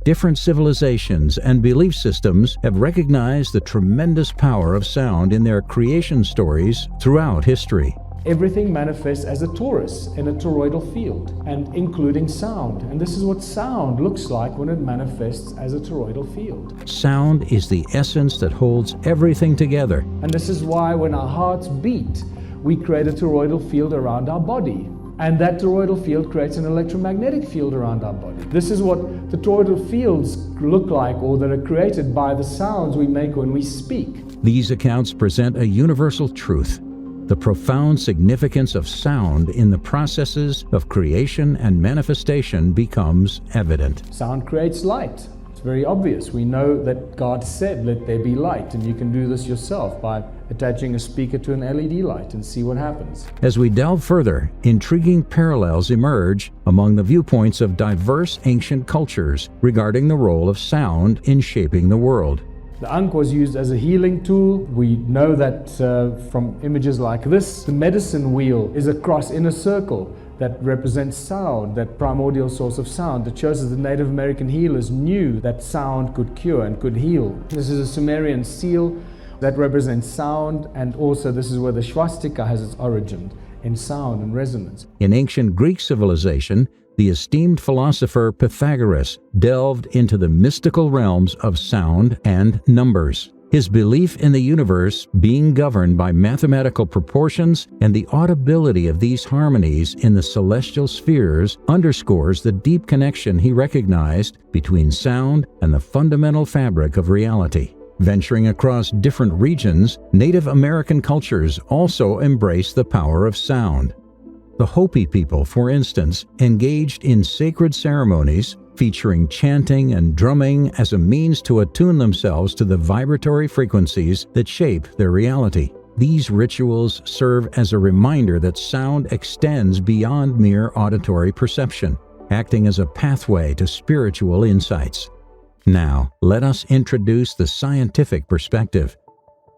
Different civilizations and belief systems have recognized the tremendous power of sound in their creation stories throughout history. Everything manifests as a torus in a toroidal field, and including sound. And this is what sound looks like when it manifests as a toroidal field. Sound is the essence that holds everything together. And this is why when our hearts beat, we create a toroidal field around our body. And that toroidal field creates an electromagnetic field around our body. This is what the toroidal fields look like, or that are created by the sounds we make when we speak. These accounts present a universal truth: the profound significance of sound in the processes of creation and manifestation becomes evident. Sound creates light. It's very obvious. We know that God said, "Let there be light," and you can do this yourself by attaching a speaker to an LED light and see what happens. As we delve further, intriguing parallels emerge among the viewpoints of diverse ancient cultures regarding the role of sound in shaping the world. The ankh was used as a healing tool. We know that from images like this. The medicine wheel is a cross in a circle that represents sound, that primordial source of sound. That shows that the Native American healers knew that sound could cure and could heal. This is a Sumerian seal that represents sound, and also this is where the swastika has its origin, in sound and resonance. In ancient Greek civilization, the esteemed philosopher Pythagoras delved into the mystical realms of sound and numbers. His belief in the universe being governed by mathematical proportions and the audibility of these harmonies in the celestial spheres underscores the deep connection he recognized between sound and the fundamental fabric of reality. Venturing across different regions, Native American cultures also embrace the power of sound. The Hopi people, for instance, engaged in sacred ceremonies featuring chanting and drumming as a means to attune themselves to the vibratory frequencies that shape their reality. These rituals serve as a reminder that sound extends beyond mere auditory perception, acting as a pathway to spiritual insights. Now, let us introduce the scientific perspective.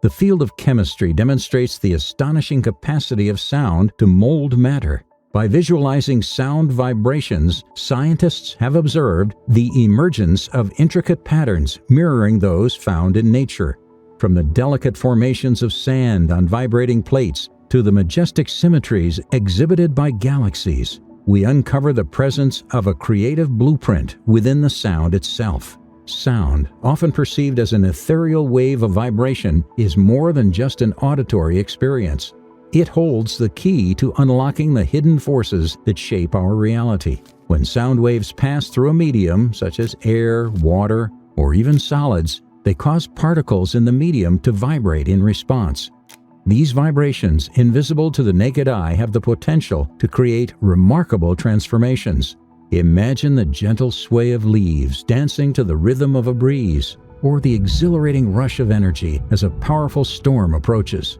The field of chemistry demonstrates the astonishing capacity of sound to mold matter. By visualizing sound vibrations, scientists have observed the emergence of intricate patterns mirroring those found in nature. From the delicate formations of sand on vibrating plates to the majestic symmetries exhibited by galaxies, we uncover the presence of a creative blueprint within the sound itself. Sound, often perceived as an ethereal wave of vibration, is more than just an auditory experience. It holds the key to unlocking the hidden forces that shape our reality. When sound waves pass through a medium, such as air, water, or even solids, they cause particles in the medium to vibrate in response. These vibrations, invisible to the naked eye, have the potential to create remarkable transformations. Imagine the gentle sway of leaves dancing to the rhythm of a breeze, or the exhilarating rush of energy as a powerful storm approaches.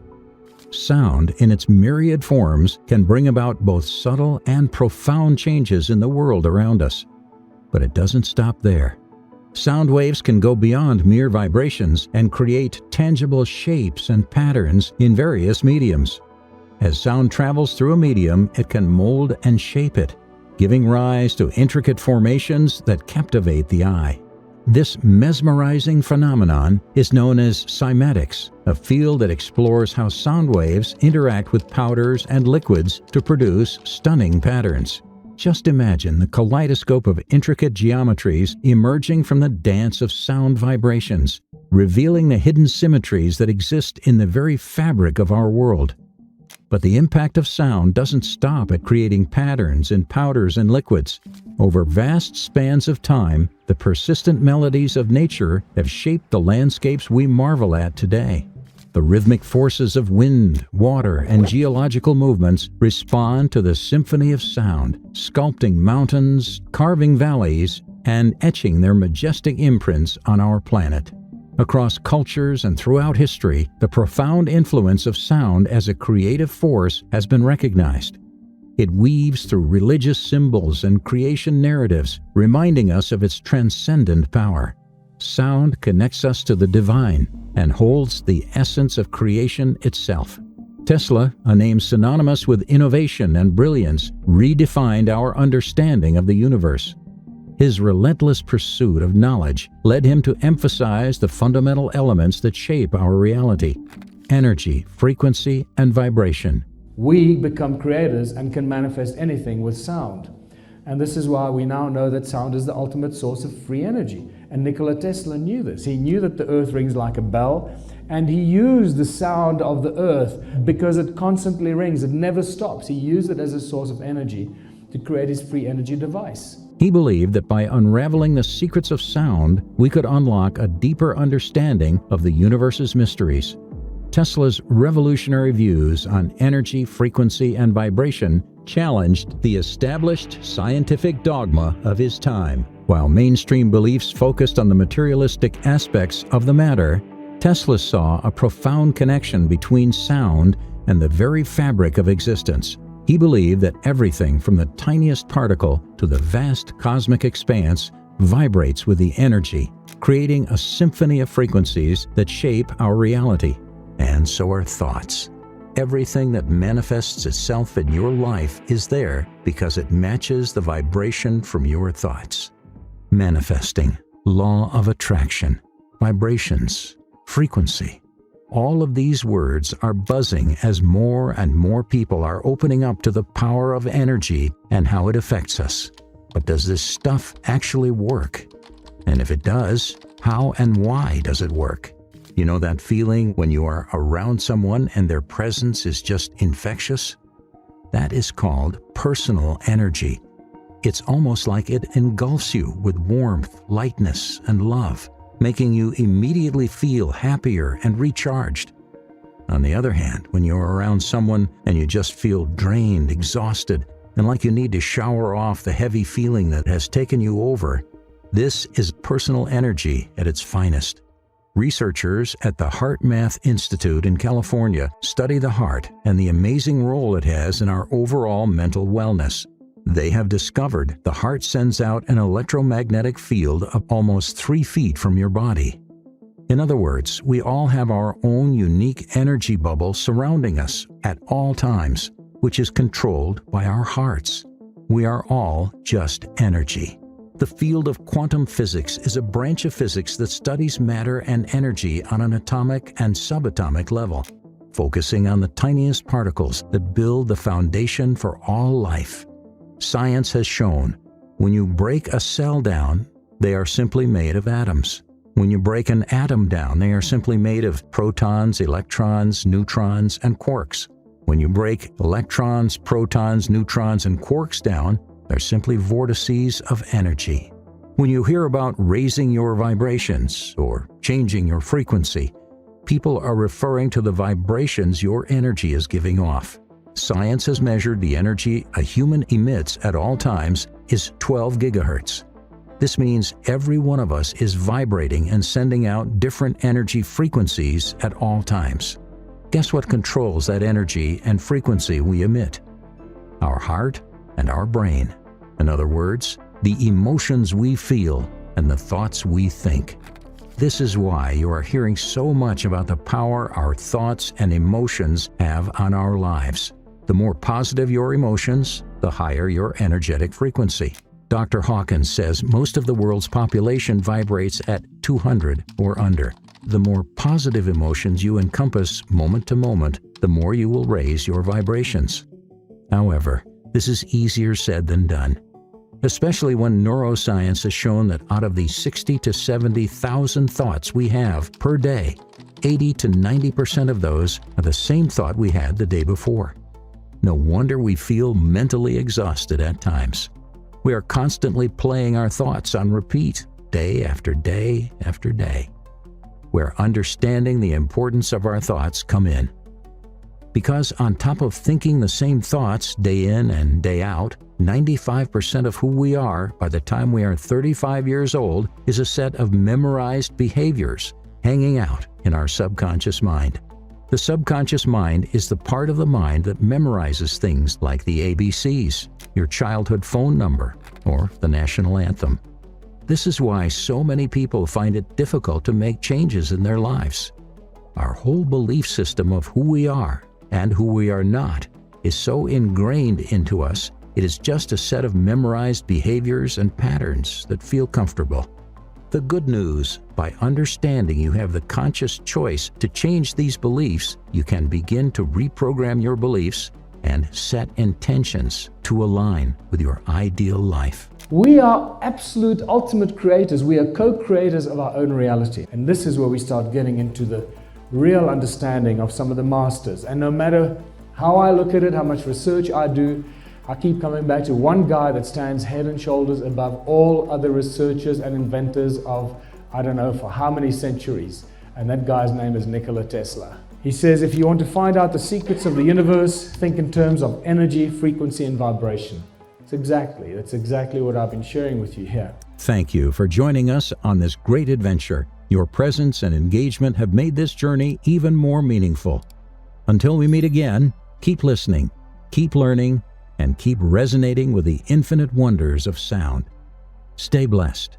Sound, in its myriad forms, can bring about both subtle and profound changes in the world around us. But it doesn't stop there. Sound waves can go beyond mere vibrations and create tangible shapes and patterns in various mediums. As sound travels through a medium, it can mold and shape it, giving rise to intricate formations that captivate the eye. This mesmerizing phenomenon is known as cymatics, a field that explores how sound waves interact with powders and liquids to produce stunning patterns. Just imagine the kaleidoscope of intricate geometries emerging from the dance of sound vibrations, revealing the hidden symmetries that exist in the very fabric of our world. But the impact of sound doesn't stop at creating patterns in powders and liquids. Over vast spans of time, the persistent melodies of nature have shaped the landscapes we marvel at today. The rhythmic forces of wind, water, and geological movements respond to the symphony of sound, sculpting mountains, carving valleys, and etching their majestic imprints on our planet. Across cultures and throughout history, the profound influence of sound as a creative force has been recognized. It weaves through religious symbols and creation narratives, reminding us of its transcendent power. Sound connects us to the divine and holds the essence of creation itself. Tesla, a name synonymous with innovation and brilliance, redefined our understanding of the universe. His relentless pursuit of knowledge led him to emphasize the fundamental elements that shape our reality: energy, frequency, and vibration. We become creators and can manifest anything with sound. And this is why we now know that sound is the ultimate source of free energy. And Nikola Tesla knew this. He knew that the earth rings like a bell, and he used the sound of the earth because it constantly rings. It never stops. He used it as a source of energy to create his free energy device. He believed that by unraveling the secrets of sound, we could unlock a deeper understanding of the universe's mysteries. Tesla's revolutionary views on energy, frequency, and vibration challenged the established scientific dogma of his time. While mainstream beliefs focused on the materialistic aspects of the matter, Tesla saw a profound connection between sound and the very fabric of existence. He believed that everything from the tiniest particle to the vast cosmic expanse vibrates with the energy, creating a symphony of frequencies that shape our reality. And so are thoughts. Everything that manifests itself in your life is there because it matches the vibration from your thoughts. Manifesting, law of attraction, vibrations, frequency. All of these words are buzzing as more and more people are opening up to the power of energy and how it affects us. But does this stuff actually work? And if it does, how and why does it work? You know that feeling when you are around someone and their presence is just infectious? That is called personal energy. It's almost like it engulfs you with warmth, lightness, and love, making you immediately feel happier and recharged. On the other hand, when you're around someone and you just feel drained, exhausted, and like you need to shower off the heavy feeling that has taken you over, this is personal energy at its finest. Researchers at the HeartMath Institute in California study the heart and the amazing role it has in our overall mental wellness. They have discovered the heart sends out an electromagnetic field of almost 3 feet from your body. In other words, we all have our own unique energy bubble surrounding us at all times, which is controlled by our hearts. We are all just energy. The field of quantum physics is a branch of physics that studies matter and energy on an atomic and subatomic level, focusing on the tiniest particles that build the foundation for all life. Science has shown when you break a cell down, they are simply made of atoms. When you break an atom down, they are simply made of protons, electrons, neutrons, and quarks. When you break electrons, protons, neutrons, and quarks down, they're simply vortices of energy. When you hear about raising your vibrations or changing your frequency, people are referring to the vibrations your energy is giving off. Science has measured the energy a human emits at all times is 12 gigahertz. This means every one of us is vibrating and sending out different energy frequencies at all times. Guess what controls that energy and frequency we emit? Our heart and our brain. In other words, the emotions we feel and the thoughts we think. This is why you are hearing so much about the power our thoughts and emotions have on our lives. The more positive your emotions, the higher your energetic frequency. Dr. Hawkins says most of the world's population vibrates at 200 or under. The more positive emotions you encompass moment to moment, the more you will raise your vibrations. However, this is easier said than done, especially when neuroscience has shown that out of the 60 to 70,000 thoughts we have per day, 80 to 90% of those are the same thought we had the day before. No wonder we feel mentally exhausted at times. We are constantly playing our thoughts on repeat, day after day after day, where understanding the importance of our thoughts come in. Because on top of thinking the same thoughts day in and day out, 95% of who we are by the time we are 35 years old is a set of memorized behaviors hanging out in our subconscious mind. The subconscious mind is the part of the mind that memorizes things like the ABCs, your childhood phone number, or the national anthem. This is why so many people find it difficult to make changes in their lives. Our whole belief system of who we are and who we are not is so ingrained into us, It is just a set of memorized behaviors and patterns that feel comfortable. The good news, by understanding you have the conscious choice to change these beliefs, you can begin to reprogram your beliefs and set intentions to align with your ideal life. We are absolute ultimate creators. We are co-creators of our own reality. And this is where we start getting into the real understanding of some of the masters. And no matter how I look at it, how much research I do, I keep coming back to one guy that stands head and shoulders above all other researchers and inventors of, I don't know, for how many centuries. And that guy's name is Nikola Tesla. He says, if you want to find out the secrets of the universe, think in terms of energy, frequency, and vibration. That's exactly what I've been sharing with you here. Thank you for joining us on this great adventure. Your presence and engagement have made this journey even more meaningful. Until we meet again, keep listening, keep learning, and keep resonating with the infinite wonders of sound. Stay blessed.